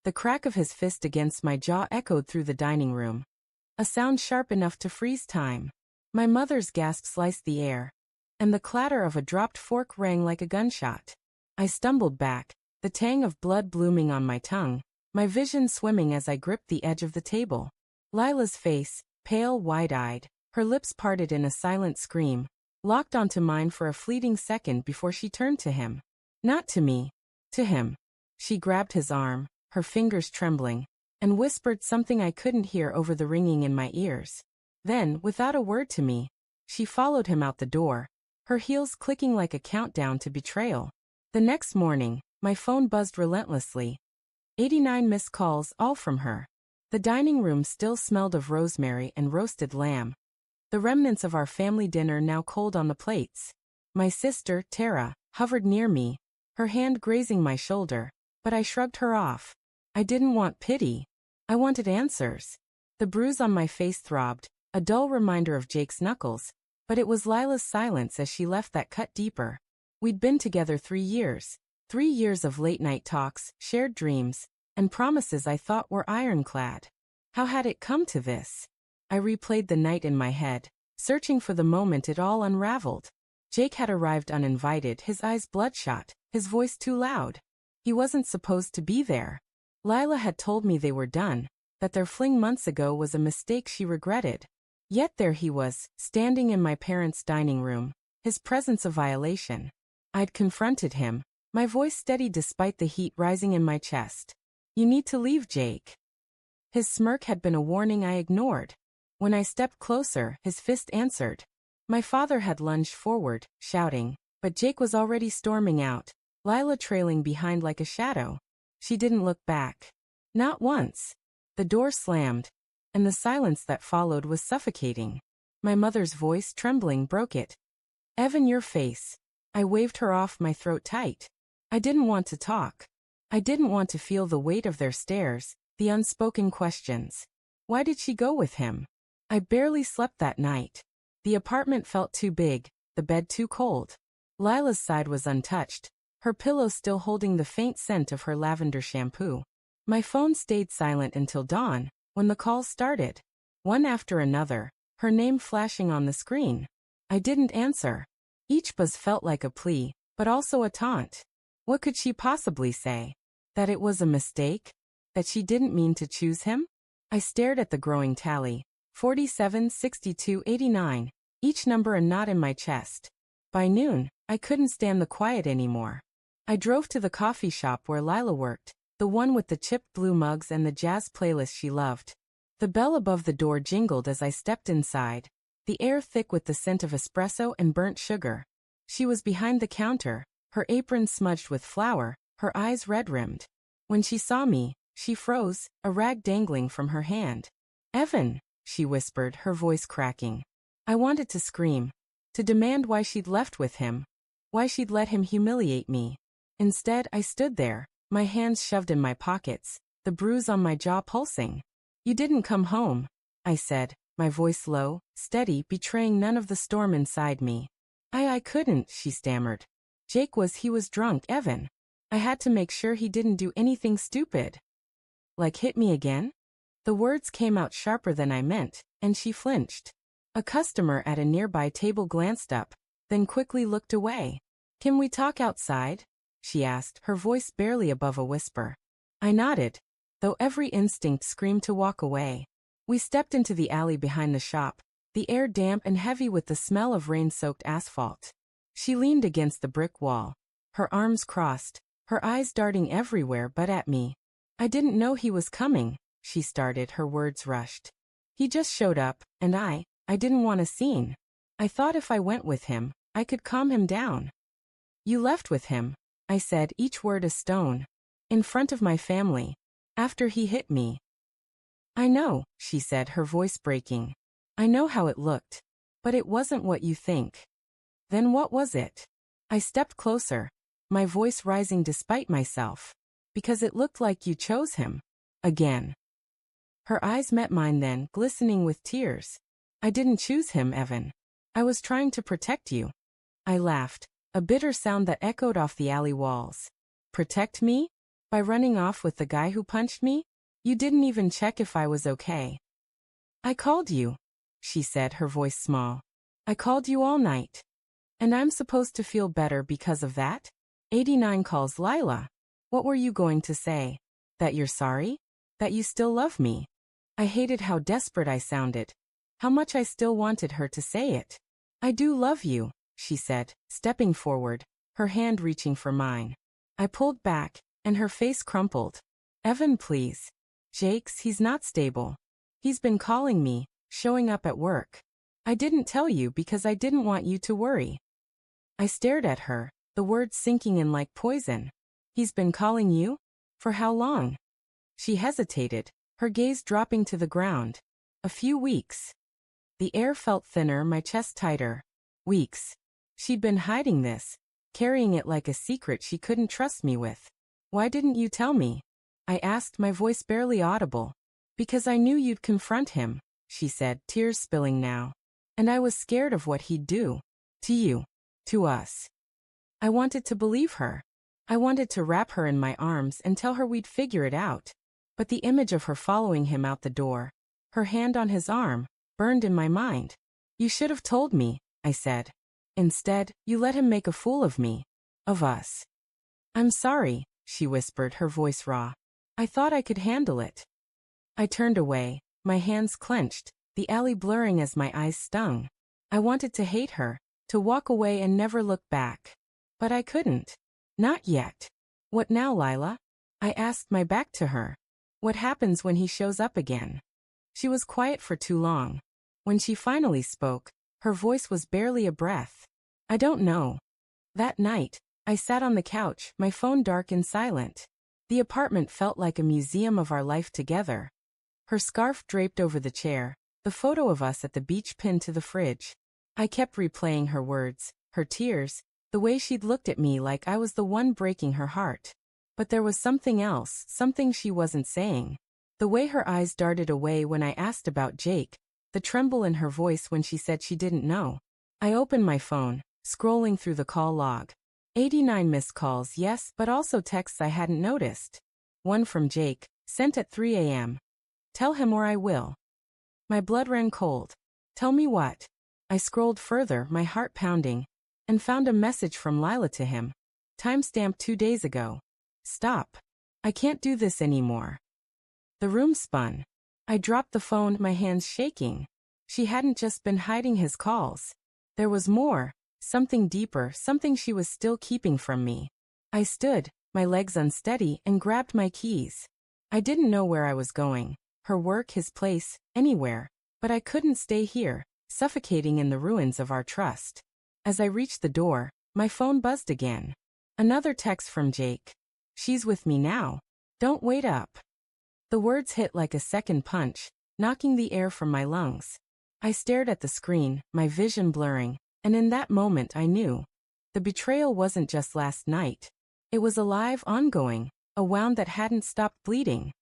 The crack of his fist against my jaw echoed through the dining room. A sound sharp enough to freeze time. My mother's gasp sliced the air, and the clatter of a dropped fork rang like a gunshot. I stumbled back, the tang of blood blooming on my tongue, my vision swimming as I gripped the edge of the table. Lila's face, pale, wide-eyed, her lips parted in a silent scream, locked onto mine for a fleeting second before she turned to him. Not to me, to him. She grabbed his arm, her fingers trembling, and whispered something I couldn't hear over the ringing in my ears. Then, without a word to me, she followed him out the door, her heels clicking like a countdown to betrayal. The next morning, my phone buzzed relentlessly. 89 missed calls, all from her. The dining room still smelled of rosemary and roasted lamb, the remnants of our family dinner now cold on the plates. My sister, Tara, hovered near me, her hand grazing my shoulder, but I shrugged her off. I didn't want pity. I wanted answers. The bruise on my face throbbed, a dull reminder of Jake's knuckles, but it was Lila's silence as she left that cut deeper. We'd been together 3 years. 3 years of late-night talks, shared dreams, and promises I thought were ironclad. How had it come to this? I replayed the night in my head, searching for the moment it all unraveled. Jake had arrived uninvited, his eyes bloodshot, his voice too loud. He wasn't supposed to be there. Lila had told me they were done, that their fling months ago was a mistake she regretted. Yet there he was, standing in my parents' dining room, his presence a violation. I'd confronted him, my voice steady despite the heat rising in my chest. You need to leave, Jake. His smirk had been a warning I ignored. When I stepped closer, his fist answered. My father had lunged forward, shouting, but Jake was already storming out, Lila trailing behind like a shadow. She didn't look back. Not once. The door slammed, and the silence that followed was suffocating. My mother's voice, trembling, broke it. Evan, your face. I waved her off, my throat tight. I didn't want to talk. I didn't want to feel the weight of their stares, the unspoken questions. Why did she go with him? I barely slept that night. The apartment felt too big, the bed too cold. Lila's side was untouched, her pillow still holding the faint scent of her lavender shampoo. My phone stayed silent until dawn, when the calls started. One after another, her name flashing on the screen. I didn't answer. Each buzz felt like a plea, but also a taunt. What could she possibly say? That it was a mistake? That she didn't mean to choose him? I stared at the growing tally. 47, 62, 89, each number a knot in my chest. By noon, I couldn't stand the quiet anymore. I drove to the coffee shop where Lila worked, the one with the chipped blue mugs and the jazz playlist she loved. The bell above the door jingled as I stepped inside, the air thick with the scent of espresso and burnt sugar. She was behind the counter, her apron smudged with flour, her eyes red-rimmed. When she saw me, she froze, a rag dangling from her hand. Evan, she whispered, her voice cracking. I wanted to scream, to demand why she'd left with him, why she'd let him humiliate me. Instead, I stood there, my hands shoved in my pockets, the bruise on my jaw pulsing. You didn't come home, I said, my voice low, steady, betraying none of the storm inside me. I couldn't, she stammered. He was drunk, Evan. I had to make sure he didn't do anything stupid. Like hit me again? The words came out sharper than I meant, and she flinched. A customer at a nearby table glanced up, then quickly looked away. Can we talk outside? She asked, her voice barely above a whisper. I nodded, though every instinct screamed to walk away. We stepped into the alley behind the shop, the air damp and heavy with the smell of rain-soaked asphalt. She leaned against the brick wall, her arms crossed, her eyes darting everywhere but at me. I didn't know he was coming, she started, her words rushed. He just showed up, and I didn't want a scene. I thought if I went with him, I could calm him down. You left with him, I said, each word a stone. In front of my family. After he hit me. I know, she said, her voice breaking. I know how it looked. But it wasn't what you think. Then what was it? I stepped closer, my voice rising despite myself. Because it looked like you chose him. Again. Her eyes met mine then, glistening with tears. I didn't choose him, Evan. I was trying to protect you. I laughed, a bitter sound that echoed off the alley walls. Protect me? By running off with the guy who punched me? You didn't even check if I was okay. I called you, she said, her voice small. I called you all night. And I'm supposed to feel better because of that? 89 calls Lila. What were you going to say? That you're sorry? That you still love me? I hated how desperate I sounded. How much I still wanted her to say it. I do love you, she said, stepping forward, her hand reaching for mine. I pulled back, and her face crumpled. Evan, please. Jakes, he's not stable. He's been calling me, showing up at work. I didn't tell you because I didn't want you to worry. I stared at her, the words sinking in like poison. He's been calling you? For how long? She hesitated, her gaze dropping to the ground. A few weeks. The air felt thinner, my chest tighter. Weeks. She'd been hiding this, carrying it like a secret she couldn't trust me with. Why didn't you tell me? I asked, my voice barely audible. Because I knew you'd confront him, she said, tears spilling now. And I was scared of what he'd do. To you. To us. I wanted to believe her. I wanted to wrap her in my arms and tell her we'd figure it out. But the image of her following him out the door, her hand on his arm, burned in my mind. You should have told me, I said. Instead, you let him make a fool of me. Of us. I'm sorry, she whispered, her voice raw. I thought I could handle it. I turned away, my hands clenched, the alley blurring as my eyes stung. I wanted to hate her, to walk away and never look back. But I couldn't. Not yet. What now, Lila? I asked, my back to her. What happens when he shows up again? She was quiet for too long. When she finally spoke, her voice was barely a breath. I don't know. That night, I sat on the couch, my phone dark and silent. The apartment felt like a museum of our life together. Her scarf draped over the chair, the photo of us at the beach pinned to the fridge. I kept replaying her words, her tears, the way she'd looked at me like I was the one breaking her heart. But there was something else, something she wasn't saying. The way her eyes darted away when I asked about Jake, the tremble in her voice when she said she didn't know. I opened my phone, scrolling through the call log. 89 missed calls, yes, but also texts I hadn't noticed. One from Jake, sent at 3 a.m. Tell him or I will. My blood ran cold. Tell me what? I scrolled further, my heart pounding, and found a message from Lila to him. Timestamp 2 days ago. Stop. I can't do this anymore. The room spun. I dropped the phone, my hands shaking. She hadn't just been hiding his calls. There was more, something deeper, something she was still keeping from me. I stood, my legs unsteady, and grabbed my keys. I didn't know where I was going, her work, his place, anywhere, but I couldn't stay here, suffocating in the ruins of our trust. As I reached the door, my phone buzzed again. Another text from Jake. She's with me now. Don't wait up. The words hit like a second punch, knocking the air from my lungs. I stared at the screen, my vision blurring, and in that moment I knew. The betrayal wasn't just last night. It was alive, ongoing, a wound that hadn't stopped bleeding.